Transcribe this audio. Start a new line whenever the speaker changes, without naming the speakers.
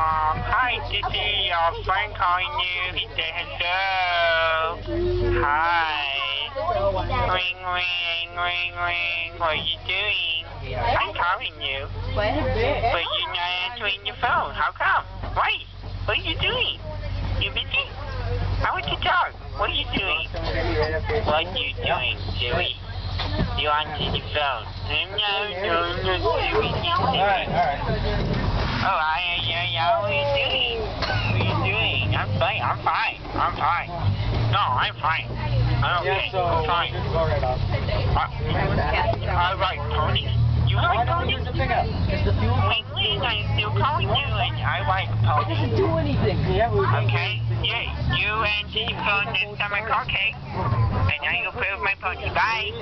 Hi, this is your friend calling you. He said hello. Hi. Ring, ring, ring, ring. What are you doing? I'm calling you. But you're not answering your phone. How come? Why? What are you doing? You busy? I want to talk. What are you doing? What are you doing, silly? You answered your phone. No, silly.
Alright.
Oh, yeah, what are you doing? What are you doing? I'm fine. No, I'm fine. I'm okay. I'm fine. I ride ponies. You ride ponies? Wait, I'm still calling you and I ride ponies.
It doesn't do anything.
Okay? Yeah, you answer your phone next time I call, okay? And now you'll play with my pony. Bye.